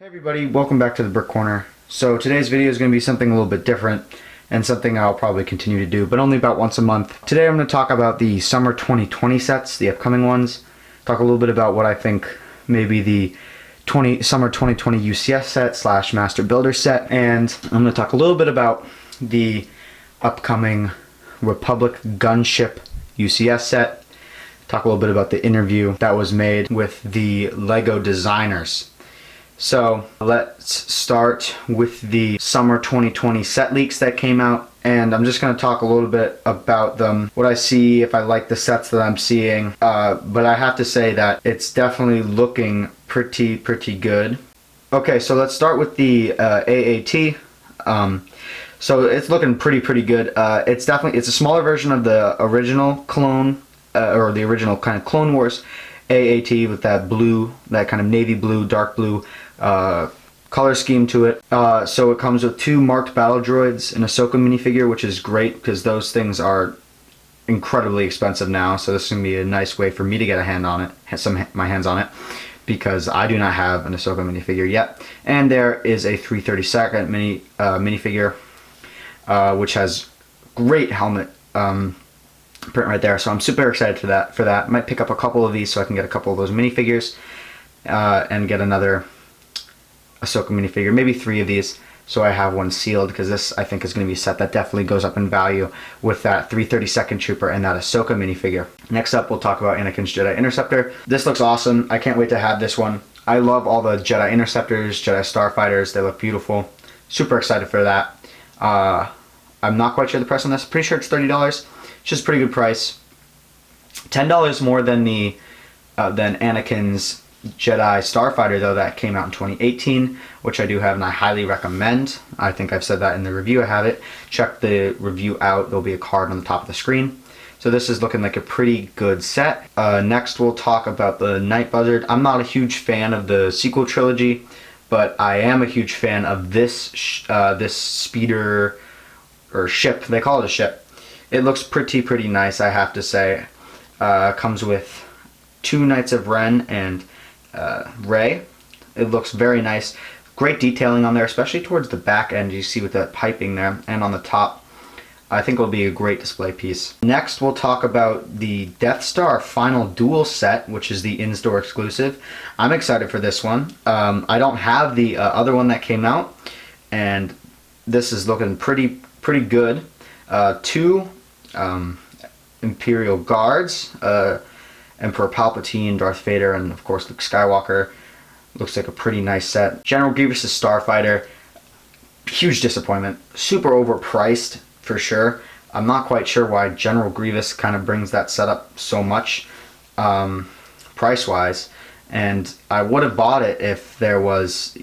Hey everybody, welcome back to the Brick Corner. So today's video is going to be something a little bit different and something I'll probably continue to do, but only about once a month. Today I'm going to talk about the summer 2020 sets, the upcoming ones. Talk a little bit about what I think maybe the summer 2020 UCS set slash Master Builder set, and I'm going to talk a little bit about the upcoming Republic Gunship UCS set. Talk a little bit about the interview that was made with the LEGO designers. So let's start with the summer 2020 set leaks that came out, and I'm just going to talk a little bit about them, what I see, if I like the sets that I'm seeing, but I have to say that it's definitely looking pretty good. Okay, so let's start with the AAT. So it's looking pretty good. It's a smaller version of the original clone, or the original kind of Clone Wars AAT with that blue, that kind of navy blue, dark blue color scheme to it. So it comes with two marked battle droids, an Ahsoka minifigure, which is great because those things are incredibly expensive now. So this is gonna be a nice way for me to get a hand on it, my hands on it, because I do not have an Ahsoka minifigure yet. And there is a 332nd minifigure, which has great helmet print right there. So I'm super excited for that. Might pick up a couple of these so I can get a couple of those minifigures and get another Ahsoka minifigure, maybe 3 of these, so I have one sealed, because this I think is going to be a set that definitely goes up in value with that 332nd Trooper and that Ahsoka minifigure. Next up, we'll talk about Anakin's Jedi Interceptor. This looks awesome. I can't wait to have this one. I love all the Jedi Interceptors, Jedi Starfighters. They look beautiful. Super excited for that. I'm not quite sure the price on this. Pretty sure it's $30. It's just a pretty good price. $10 more than than Anakin's Jedi Starfighter, though, that came out in 2018, which I do have and I highly recommend. I think I've said that in the review. I have it. Check the review out. There'll be a card on the top of the screen. So this is looking like a pretty good set. Next we'll talk about the Night Buzzard. I'm not a huge fan of the sequel trilogy, but I am a huge fan of this this speeder or ship. They call it a ship. It looks pretty nice, I have to say. Comes with 2 Knights of Ren and Rey. It looks very nice. Great detailing on there, especially towards the back end. You see with that piping there, and on the top. I think it'll be a great display piece. Next, we'll talk about the Death Star Final Duel set, which is the in-store exclusive. I'm excited for this one. I don't have the other one that came out, and this is looking pretty good. 2 Imperial Guards, Emperor Palpatine, Darth Vader, and of course Luke Skywalker. Looks like a pretty nice set. General Grievous' Starfighter, huge disappointment. Super overpriced for sure. I'm not quite sure why General Grievous kind of brings that setup so much price-wise. And I would have bought it if there was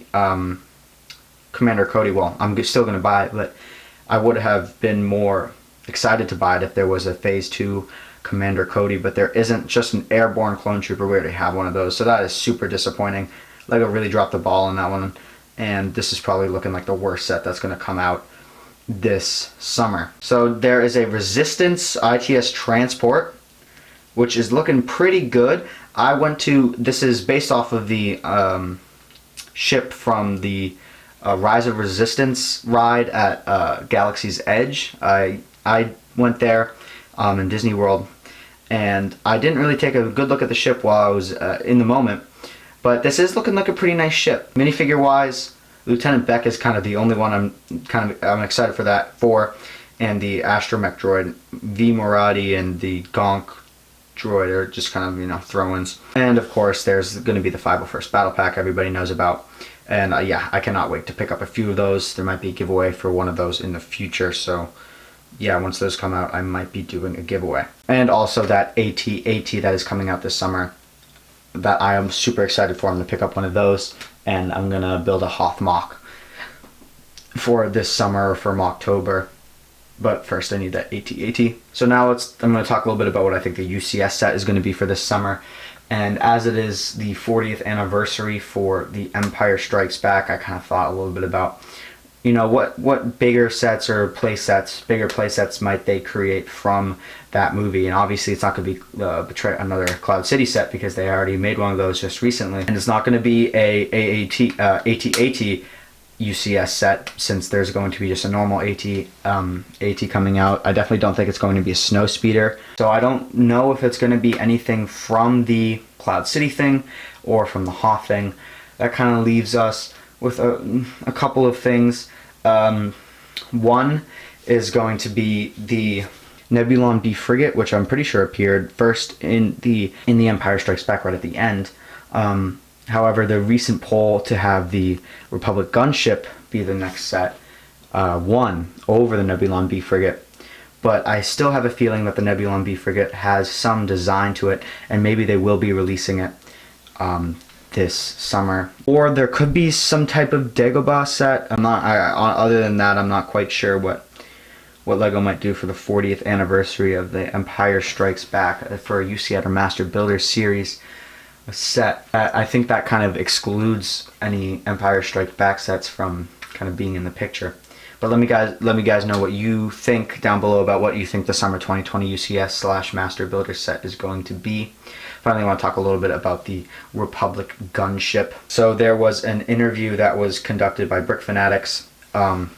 Commander Cody. Well, I'm still going to buy it, but I would have been more excited to buy it if there was a Phase 2 Commander Cody, but there isn't. Just an airborne clone trooper. We already have one of those, so that is super disappointing. LEGO really dropped the ball on that one, and this is probably looking like the worst set that's going to come out this summer. So there is a Resistance ITS transport, which is looking pretty good. This is based off of the ship from the Rise of Resistance ride at Galaxy's Edge. I went there in Disney World, and I didn't really take a good look at the ship while I was in the moment, but this is looking like a pretty nice ship. Minifigure wise, Lieutenant Beck is kind of the only one I'm excited for that for, and the Astromech droid, V Moradi, and the Gonk droid are just kind of, you know, throw-ins. And of course there's going to be the 501st Battle Pack everybody knows about, and yeah, I cannot wait to pick up a few of those. There might be a giveaway for one of those in the future, so yeah, once those come out, I might be doing a giveaway. And also that AT that is coming out this summer, that I am super excited for. I'm going to pick up one of those, and I'm going to build a Hoth Mock for this summer or for Mocktober. But first I need that AT. So now I'm going to talk a little bit about what I think the UCS set is going to be for this summer. And as it is the 40th anniversary for the Empire Strikes Back, I kind of thought a little bit about you know, what bigger sets or bigger play sets might they create from that movie. And obviously it's not going to be another Cloud City set, because they already made one of those just recently, and it's not going to be a AT UCS set, since there's going to be just a normal AT coming out. I definitely don't think it's going to be a snow speeder, so I don't know if it's going to be anything from the Cloud City thing or from the Hoth thing. That kind of leaves us with a couple of things. One is going to be the Nebulon B frigate, which I'm pretty sure appeared first in the Empire Strikes Back right at the end. However, the recent poll to have the Republic Gunship be the next set won over the Nebulon B frigate. But I still have a feeling that the Nebulon B frigate has some design to it, and maybe they will be releasing it this summer. Or there could be some type of Dagobah set. Other than that, I'm not quite sure what LEGO might do for the 40th anniversary of the Empire Strikes Back for a UCS or Master Builder series set. I think that kind of excludes any Empire Strikes Back sets from kind of being in the picture. But let me guys know what you think down below about what you think the summer 2020 UCS/Master Builder set is going to be. Finally, I want to talk a little bit about the Republic Gunship. So there was an interview that was conducted by Brick Fanatics, and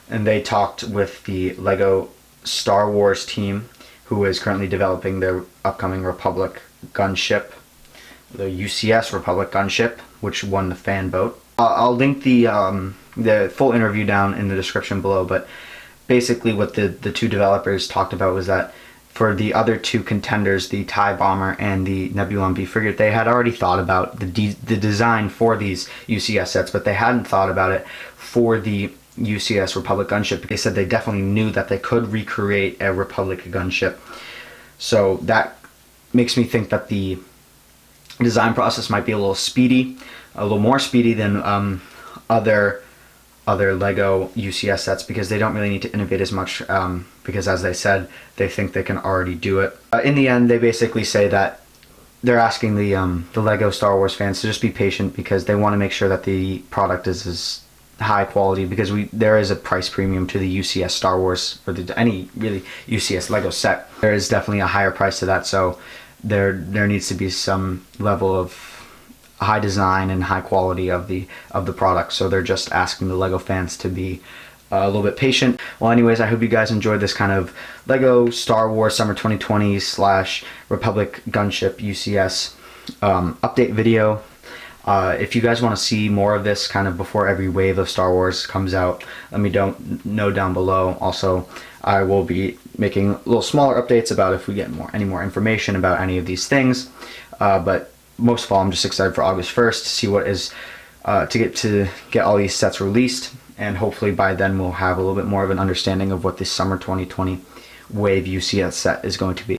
they talked with the LEGO Star Wars team, who is currently developing their upcoming Republic Gunship, the UCS Republic Gunship, which won the fan vote. I'll link the full interview down in the description below, but basically what the two developers talked about was that for the other two contenders, the TIE Bomber and the Nebulon B frigate, they had already thought about the design for these UCS sets, but they hadn't thought about it for the UCS Republic Gunship. They said they definitely knew that they could recreate a Republic Gunship. So that makes me think that the design process might be a little more speedy than other LEGO UCS sets, because they don't really need to innovate as much, because as they said, they think they can already do it. In the end, they basically say that they're asking the LEGO Star Wars fans to just be patient, because they want to make sure that the product is as high quality, because there is a price premium to the UCS Star Wars, or any really UCS LEGO set. There is definitely a higher price to that, so there needs to be some level of high design and high quality of the product. So they're just asking the LEGO fans to be a little bit patient. Well, anyways, I hope you guys enjoyed this kind of LEGO Star Wars Summer 2020/Republic Gunship UCS update video. If you guys want to see more of this kind of before every wave of Star Wars comes out, let me know down below. Also, I will be making little smaller updates about if we get any more information about any of these things. But most of all, I'm just excited for August 1st to see what is to get all these sets released, and hopefully by then we'll have a little bit more of an understanding of what this summer 2020 wave UCS set is going to be.